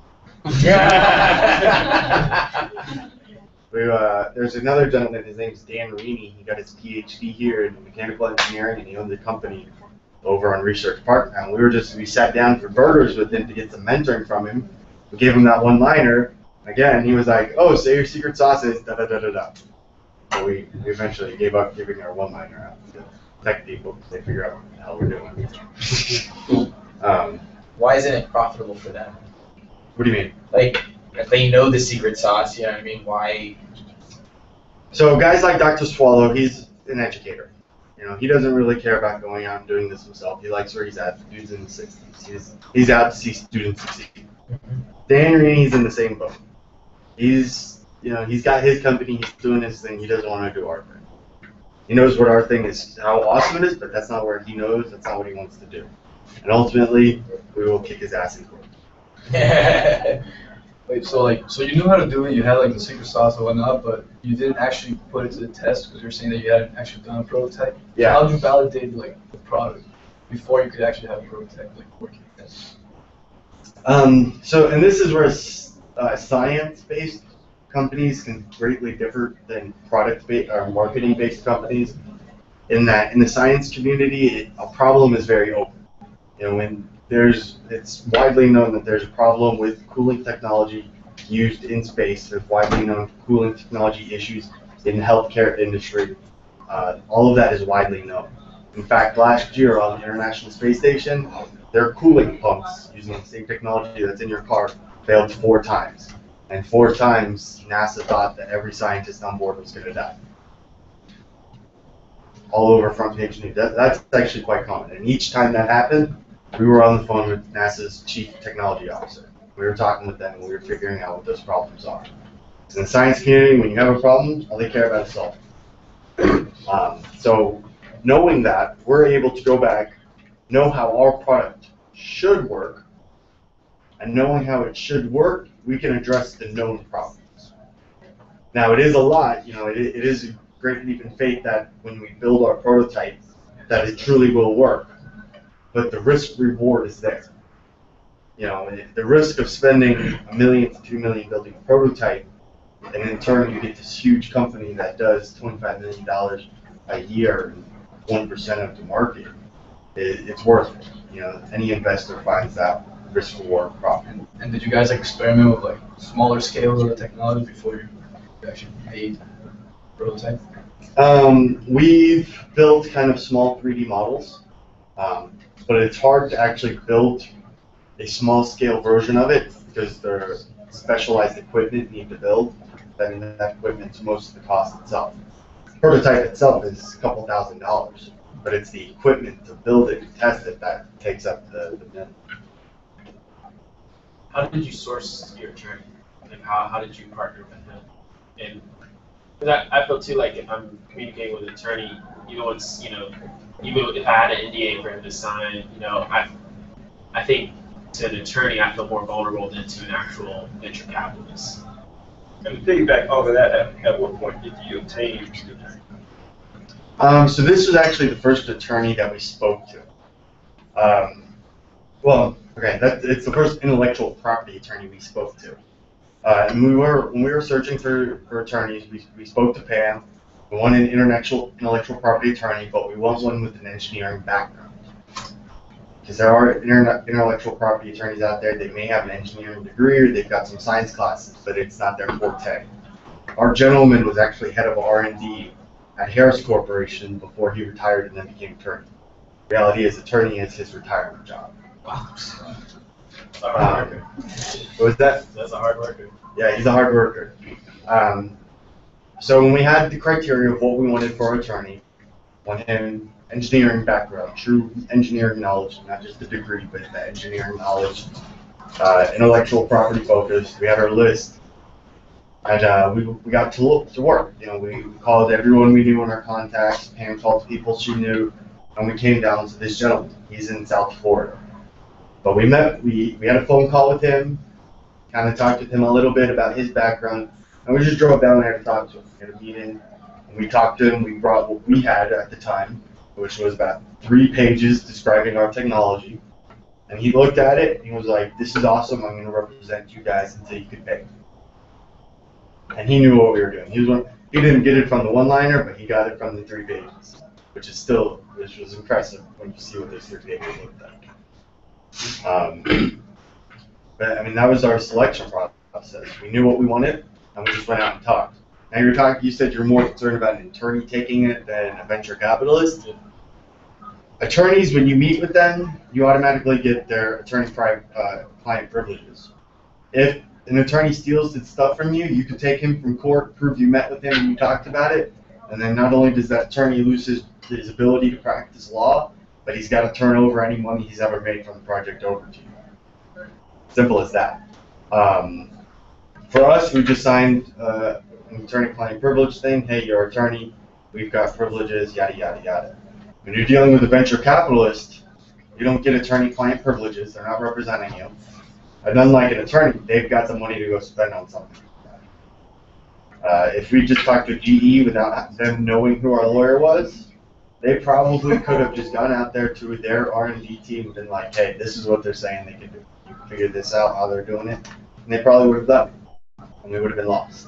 There's another gentleman, his name's Dan Rini. He got his PhD here in mechanical engineering, and he owned a company over on Research Park. And we sat down for burgers with him to get some mentoring from him. We gave him that one-liner. Again, he was like, oh, so your secret sauce is da-da-da-da-da. So we eventually gave up giving our one-liner out to tech people because they figure out what the hell we're doing. Why isn't it profitable for them? What do you mean? Like, if they know the secret sauce, you know what I mean? Why? So guys like Dr. Swallow, he's an educator. He doesn't really care about going out and doing this himself. He likes where he's at. The dude's in the 60s. He's out to see students succeed. Dan Reeney's in the same boat. He's got his company. He's doing his thing. He doesn't want to do our thing. He knows what our thing is, how awesome it is, but that's not where he knows. That's not what he wants to do. And ultimately, we will kick his ass in court. Wait, so you knew how to do it, you had the secret sauce and whatnot, but you didn't actually put it to the test because you're saying that you hadn't actually done a prototype? Yeah. How did you validate the product before you could actually have a prototype working? And this is where science-based companies can greatly differ than product-based or marketing-based companies. In that, in the science community, a problem is very open. It's widely known that there's a problem with cooling technology used in space. There's widely known cooling technology issues in the healthcare industry. All of that is widely known. In fact, last year on the International Space Station, their cooling pumps using the same technology that's in your car failed 4 times. And 4 times, NASA thought that every scientist on board was going to die. All over front page news. That's actually quite common. And each time that happened, we were on the phone with NASA's chief technology officer. We were talking with them, and we were figuring out what those problems are. In the science community, when you have a problem, all they care about is solving. So knowing that, we're able to go back, know how our product should work, and knowing how it should work, we can address the known problems. Now, it is a lot, you know, it is a great leap in faith that when we build our prototype, that it truly will work. But the risk reward is there. You know, the risk of spending $1 million to $2 million building a prototype, and in turn you get this huge company that does $25 million a year and 1% of the market, it's worth it. You know, any investor finds that risk reward problem. And did you guys like experiment with like smaller scales of the technology before you actually made prototype? We've built kind of small 3D models, but it's hard to actually build a small scale version of it because they're specialized equipment you need to build. I mean, that equipment's most of the cost itself. The prototype itself is a couple $1,000s, but it's the equipment to build it and test it that takes up the minimum. How did you source your attorney? Like how did you partner with him? And because I feel too like if I'm communicating with an attorney, even if I had an NDA for him to sign, you know, I think to an attorney I feel more vulnerable than to an actual venture capitalist. And to piggyback off of that, at what point did you obtain your attorney? So this was actually the first attorney that we spoke to. It's the first intellectual property attorney we spoke to. And when we were searching for attorneys, we spoke to Pam. We wanted an intellectual property attorney, but we want one with an engineering background. Because there are intellectual property attorneys out there, they may have an engineering degree or they've got some science classes, but it's not their forte. Our gentleman was actually head of R&D at Harris Corporation before he retired and then became attorney. The reality is, attorney is his retirement job. Wow. That's a hard worker. What was that? That's a hard worker. Yeah, he's a hard worker. So when we had the criteria of what we wanted for our attorney, wanted him engineering background, true engineering knowledge, not just the degree, but the engineering knowledge, intellectual property focus. We had our list, and we got to work. You know, we called everyone we knew in our contacts. Pam called people she knew, and we came down to this gentleman. He's in South Florida. But we met. We had a phone call with him, kind of talked with him a little bit about his background, and we just drove down there to talk to him. We had a meeting, and we talked to him. We brought what we had at the time, which was about 3 pages describing our technology. And he looked at it and he was like, "This is awesome. I'm going to represent you guys until you can pay." And he knew what we were doing. He didn't get it from the one-liner, but he got it from the 3 pages, which was impressive when you see what those 3 pages looked like. But I mean, that was our selection process. We knew what we wanted, and we just went out and talked. Now you said you're more concerned about an attorney taking it than a venture capitalist. Attorneys, when you meet with them, you automatically get their attorney-client privileges. If an attorney steals his stuff from you, you can take him from court, prove you met with him and you talked about it, and then not only does that attorney lose his ability to practice law, but he's got to turn over any money he's ever made from the project over to you. Simple as that. For us, we just signed an attorney-client privilege thing. Hey, you're attorney, we've got privileges, yada, yada, yada. When you're dealing with a venture capitalist, you don't get attorney-client privileges. They're not representing you. And unlike an attorney, they've got the money to go spend on something. If we just talked to GE without them knowing who our lawyer was, they probably could have just gone out there to their R&D team and been like, "Hey, this is what they're saying they can do. You can figure this out, how they're doing it." And they probably would have done it, and we would have been lost.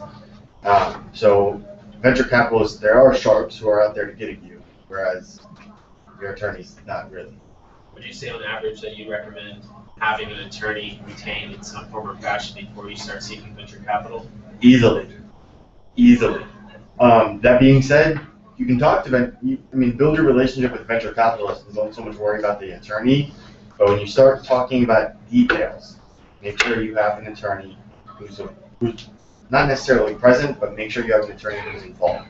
So venture capitalists, there are sharps who are out there to get at you, whereas your attorney's not really. Would you say on average that you recommend having an attorney retained in some form or fashion before you start seeking venture capital? Easily. That being said, you can talk to build your relationship with venture capitalists and don't so much worry about the attorney. But when you start talking about details, make sure you have an attorney who's who's not necessarily present, but make sure you have an attorney who's involved.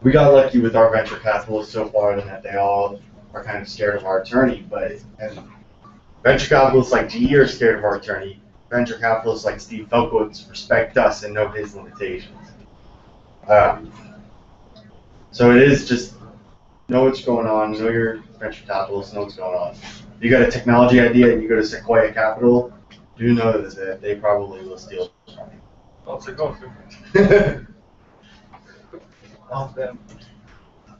We got lucky with our venture capitalists so far in that they all are kind of scared of our attorney, and venture capitalists like GE are scared of our attorney. Venture capitalists like Steve Felkowitz respect us and know his limitations. So it is just know what's going on, know your venture capitalists, know what's going on. If you got a technology idea and you go to Sequoia Capital, do know that they probably will steal from you. I'll take off.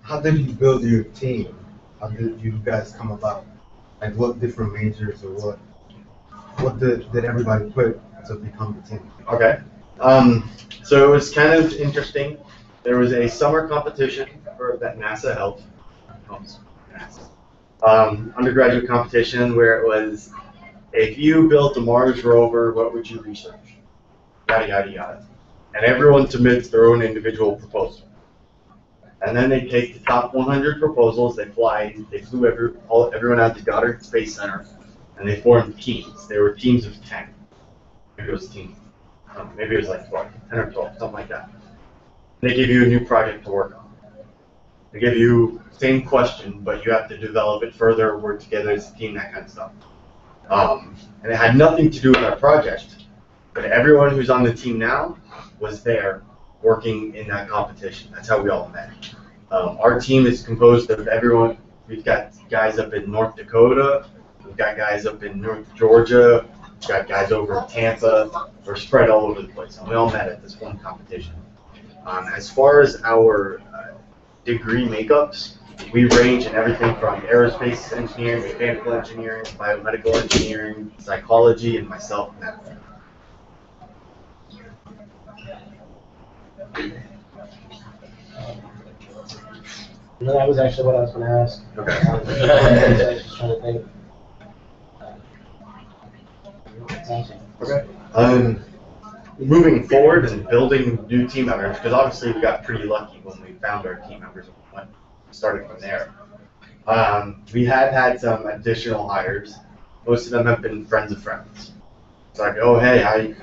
How did you build your team? How did you guys come about? Like what different majors or what did everybody put to become the team? Okay. So it was kind of interesting. There was a summer competition that NASA held. Undergraduate competition where it was, if you built a Mars rover, what would you research? Yada, yada, yada. And everyone submits their own individual proposal. And then they take the top 100 proposals, they flew everyone out to Goddard Space Center, and they formed teams. They were teams of 10. Maybe it was maybe it was like 12, 10 or 12, something like that. They give you a new project to work on. They give you same question, but you have to develop it further, work together as a team, that kind of stuff. And it had nothing to do with our project, but everyone who's on the team now was there working in that competition. That's how we all met. Our team is composed of everyone. We've got guys up in North Dakota, we've got guys up in North Georgia, we've got guys over in Tampa. We're spread all over the place, and we all met at this one competition. As far as our degree makeups, we range in everything from aerospace engineering, mechanical engineering, biomedical engineering, psychology, and myself, math. No, that was actually what I was going to ask. Okay. I was just trying to think. Okay. Moving forward and building new team members, because obviously we got pretty lucky when we found our team members and started from there. We have had some additional hires. Most of them have been friends of friends. It's like, oh hey,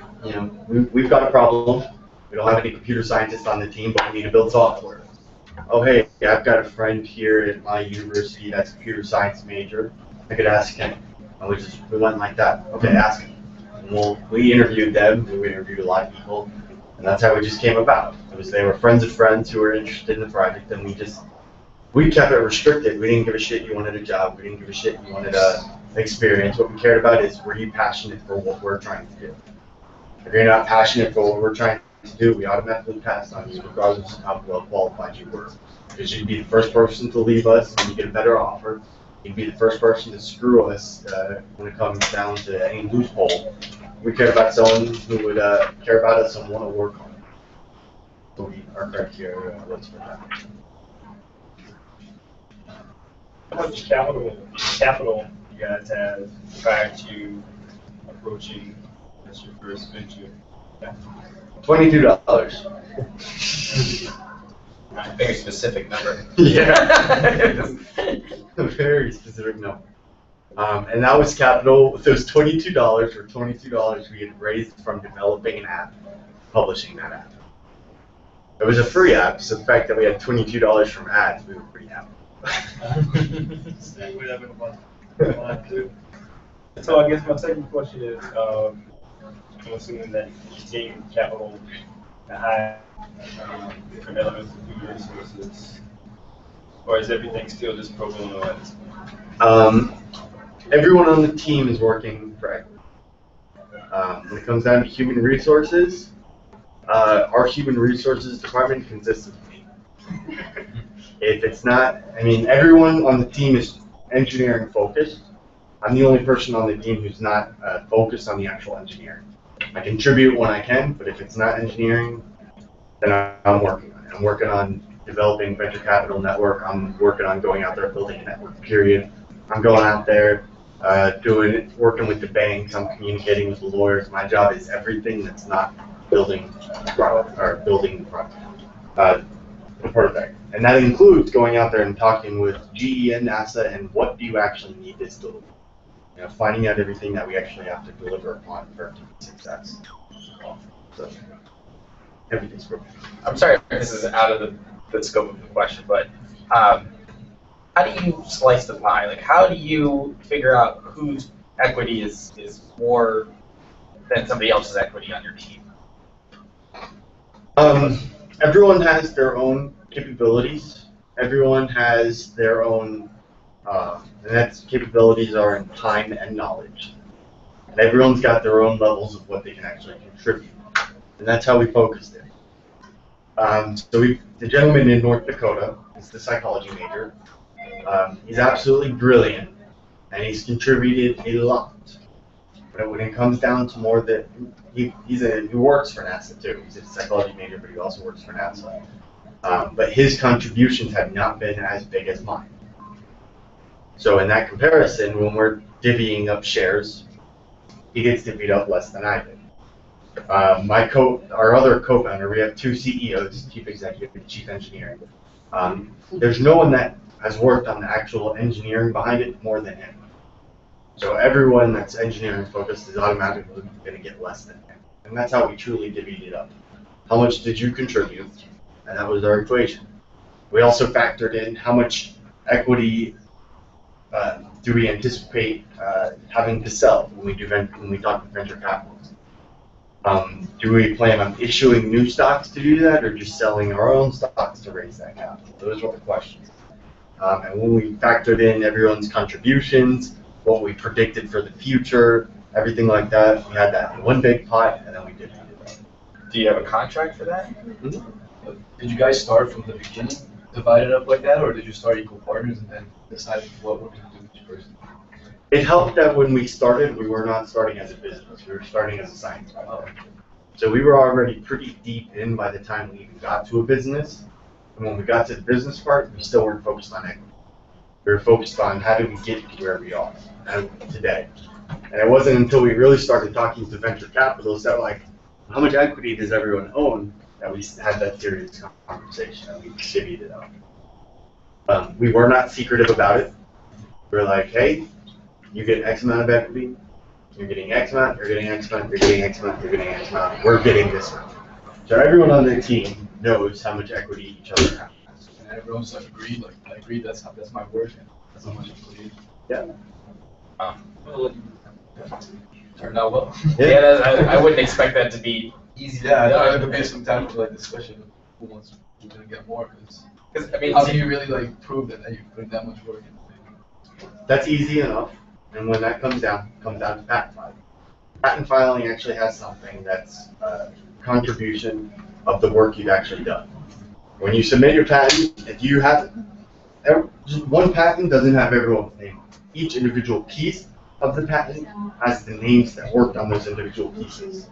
we've got a problem. We don't have any computer scientists on the team, but we need to build software. Oh hey, I've got a friend here at my university that's a computer science major. I could ask him. And we went like that. Okay, ask him. And we interviewed them. We interviewed a lot of people, and that's how we just came about. They were friends of friends who were interested in the project, and we kept it restricted. We didn't give a shit you wanted a job. We didn't give a shit you wanted experience. What we cared about is, were you passionate for what we're trying to do? If you're not passionate for what we're trying to do, we automatically passed on you, regardless of how well qualified you were. Because you'd be the first person to leave us when you get a better offer. You'd be the first person to screw us when it comes down to any loophole. We care about someone who would care about us and want to work on it. So our criteria looks for that. How much capital you guys have prior to approaching your first venture? $22. Very specific number. Yeah. A very specific number. And that was capital. Those $22 were $22 we had raised from developing an app, publishing that app. It was a free app, so the fact that we had $22 from ads, we were pretty happy. So I guess my second question is, I'm assuming that you taking capital to hire different elements of human resources, or is everything still just pro bono at this point? Everyone on the team is working correctly. When it comes down to human resources, our human resources department consists of me. If it's not, everyone on the team is engineering focused. I'm the only person on the team who's not focused on the actual engineering. I contribute when I can, but if it's not engineering, then I'm working on it. I'm working on developing venture capital network. I'm working on going out there building a network, period. I'm going out there working with the banks. I'm communicating with the lawyers. My job is everything that's not building product or building the prototype. And that includes going out there and talking with GE and NASA and what do you actually need this to do. finding out everything that we actually have to deliver upon for success. So everything's broken. I'm sorry if this is out of the scope of the question, but how do you slice the pie? Like, how do you figure out whose equity is more than somebody else's equity on your team? Everyone has their own capabilities. Everyone has their own, and that's capabilities are in time and knowledge. And everyone's got their own levels of what they can actually contribute. And that's how we focused it. The gentleman in North Dakota is the psychology major. He's absolutely brilliant, and he's contributed a lot. But when it comes down to more that he works for NASA too. He's a psychology major, but he also works for NASA. But his contributions have not been as big as mine. So in that comparison, when we're divvying up shares, he gets divvied up less than I did. Our other co-founder, we have two CEOs, chief executive and chief engineering. There's no one that has worked on the actual engineering behind it more than him. So everyone that's engineering focused is automatically going to get less than him. And that's how we truly divvied it up. How much did you contribute? And that was our equation. We also factored in how much equity do we anticipate having to sell when we talk to venture capitalists. Do we plan on issuing new stocks to do that, or just selling our own stocks to raise that capital? Those were the questions. And when we factored in everyone's contributions, what we predicted for the future, everything like that, we had that in one big pot, and then we did it. Do you have a contract for that? Mm-hmm. Did you guys start from the beginning, divide it up like that, or did you start equal partners and then decide what we're going to do with each person? It helped that when we started, we were not starting as a business. We were starting as a science project. So we were already pretty deep in by the time we even got to a business. And when we got to the business part, we still weren't focused on equity. We were focused on how do we get to where we are today. And it wasn't until we really started talking to venture capitalists that like, how much equity does everyone own, that we had that serious conversation and we divvied it up. We were not secretive about it. We were like, hey, you get X amount of equity, you're getting X amount, you're getting X amount, you're getting X amount, you're getting X amount, we're getting this amount. So everyone on the team knows how much equity each other has. And everyone's like agreed, like I agree, that's my work, and that's how much I believe. Yeah. Turned out well. Yeah, I wouldn't expect that to be easy. Yeah, I know it could be some time for like discussion of who's gonna get more, because I mean, how do you really like prove that you put that much work in? That's easy enough, and when that comes down to patent filing. Patent filing actually has something that's a contribution of the work you've actually done. When you submit your patent, if you have just one patent doesn't have everyone's name. Each individual piece of the patent has the names that worked on those individual pieces.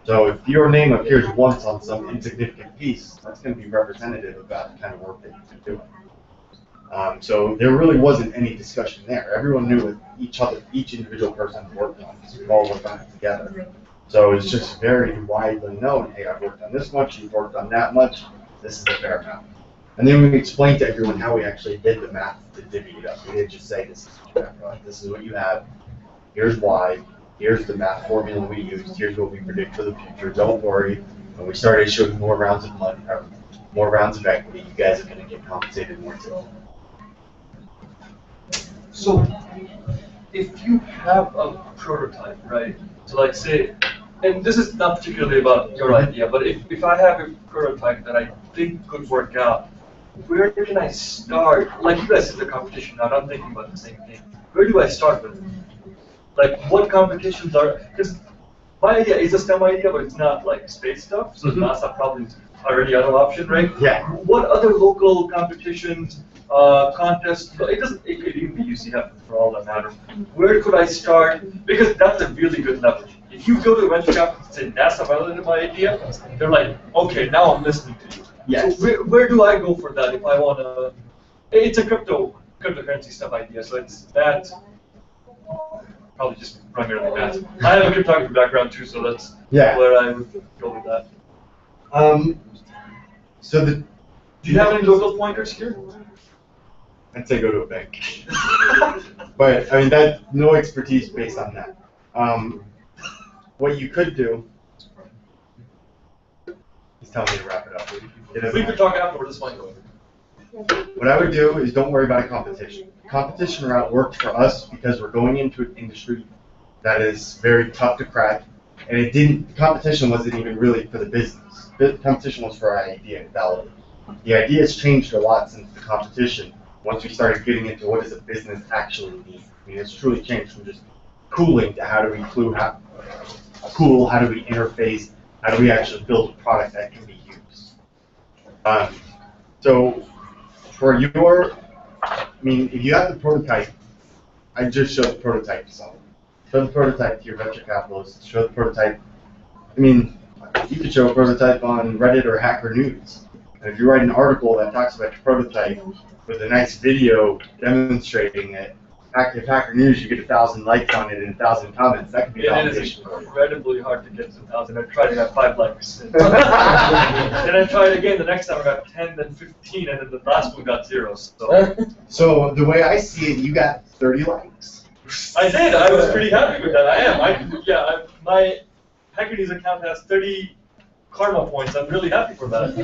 So if your name appears once on some insignificant piece, that's going to be representative about the kind of work that you've been doing. So there really wasn't any discussion there. Everyone knew what each individual person worked on, because we all worked on it together. So it's just very widely known, hey, I've worked on this much, you've worked on that much, this is a fair amount. And then we explained to everyone how we actually did the math to divvy it up. We didn't just say, this is what you have, right? This is what you have, here's why, here's the math formula we used, here's what we predict for the future, don't worry. When we start issuing more rounds of money, or more rounds of equity, you guys are going to get compensated more too. So, if you have a prototype, right? So like say, and this is not particularly about your idea, but if I have a prototype that I think could work out, where can I start? Like you guys said, the competition, now I'm thinking about the same thing. Where do I start with? Like what competitions are, because my idea is a STEM idea, but it's not like space stuff, so NASA probably is already out of option, right? Yeah. What other local competitions, contests, it could even be UCF for all that matter. Where could I start? Because that's a really good leverage. If you go to the venture capital and say, NASA validated my idea, they're like, okay, now I'm listening to you. Yes. So where do I go for that if I want to, it's a cryptocurrency stuff idea, so it's that, probably just primarily math. I have a cryptography background too, so that's where I would go with that. Do you have any local pointers here? I'd say go to a bank. But I mean, that no expertise based on that. What you could do. He's telling me to wrap it up. We could talk afterwards. It's fine. What I would do is don't worry about a competition. Competition route worked for us because we're going into an industry that is very tough to crack, and it didn't. Competition wasn't even really for the business. The competition was for our idea and validate. The idea has changed a lot since the competition. Once we started getting into what does a business actually mean, I mean, it's truly changed from just cooling to how do we cool, how do we interface, how do we actually build a product that can be used. So for your, I mean, if you have the prototype, I just showed the prototype to someone. Show the prototype to your venture capitalists. Show the prototype. I mean, you could show a prototype on Reddit or Hacker News. And if you write an article that talks about your prototype with a nice video demonstrating it, if Hacker News, you get 1,000 likes on it and 1,000 comments. That could be It is incredibly hard to get to 1,000. I tried to have 5 likes. Then I tried again the next time. I got 10, then 15, and then the last one got 0. So the way I see it, you got 30 likes. I did. I was pretty happy with that. I am. My Hacker News account has 30 karma points. I'm really happy for that.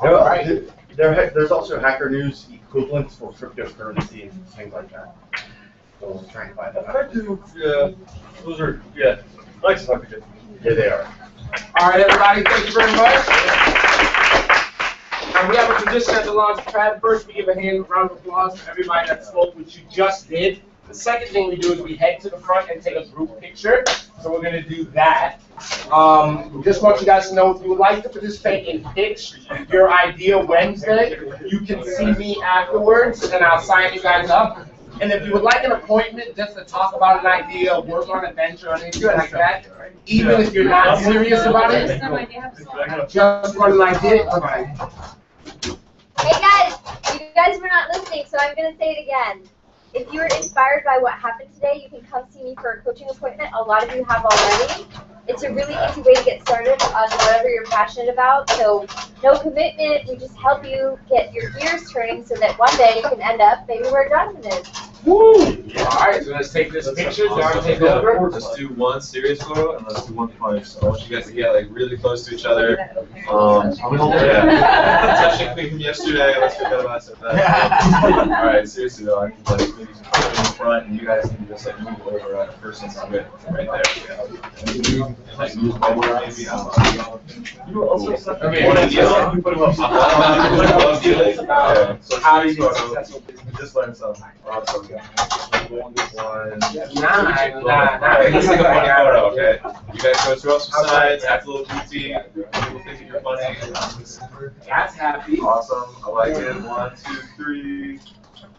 All right. There's also Hacker News equivalents for cryptocurrency and things like that. So we'll try and find that out. Those are, likes is hard to get. Yeah, they are. All right, everybody, thank you very much. And we have a tradition at the launch pad. First, we give a round of applause to everybody that spoke, which you just did. The second thing we do is we head to the front and take a group picture. So we're going to do that. Just want you guys to know, if you would like to participate in Pitch Your Idea Wednesday, you can see me afterwards, and I'll sign you guys up. And if you would like an appointment just to talk about an idea, work on a venture, or anything like that, even if you're not serious about it, just run an idea. Hey guys, you guys were not listening, so I'm going to say it again. If you were inspired by what happened today, you can come see me for a coaching appointment. A lot of you have already. It's a really easy way to get started on whatever you're passionate about. So no commitment. We just help you get your gears turning so that one day you can end up maybe where Jonathan is. Woo! All right, so let's take this picture. John, take over. Let's do one serious photo and let's do one funny. So I want you guys to get like really close to each other. Touching thing from yesterday. Let's forget about it. All right, seriously though, I can like maybe just put it in front, and you guys can just like move over at a person's width right there. Like move over maybe. You also such a One of the other. Put them up. So how do you get successful business? Just learn something. Awesome. One. Nah. Let's take a funny photo, okay? You guys go through some sides, act a little goofy, people think that you're funny. That's happy. Awesome, I like it. 1, 2, 3.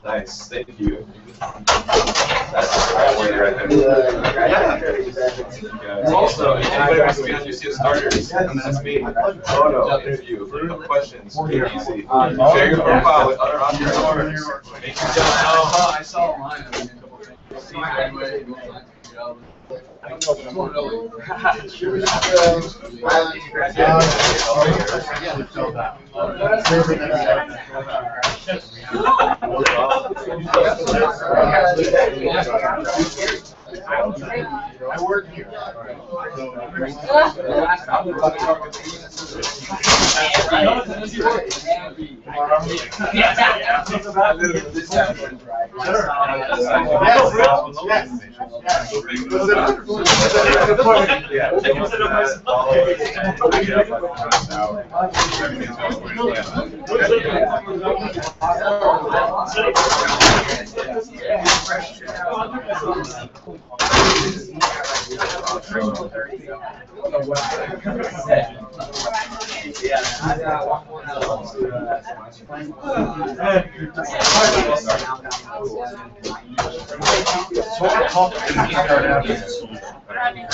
Nice, thank you. That's right there. Also, if anybody wants to be on your CS starters, that's me. Photo, interview, questions, really easy. Share your profile with other entrepreneurs. Make sure you know. I saw mine. I mean, a couple things. I don't know. I work here.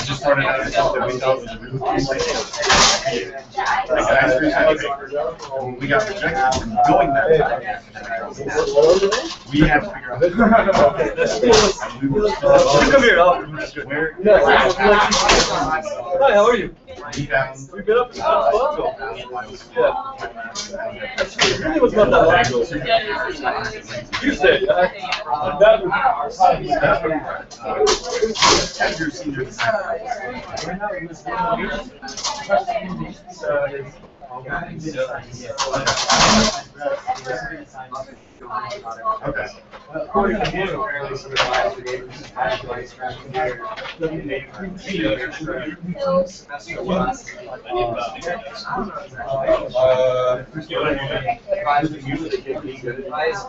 Just started out of something we thought was really we got rejected from going that we had to figure out. You come here, Alfred. Hi, how are you? We've been up since fun though. Yeah. That's really was not that long ago. Tuesday. That Okay. Usually give me good advice.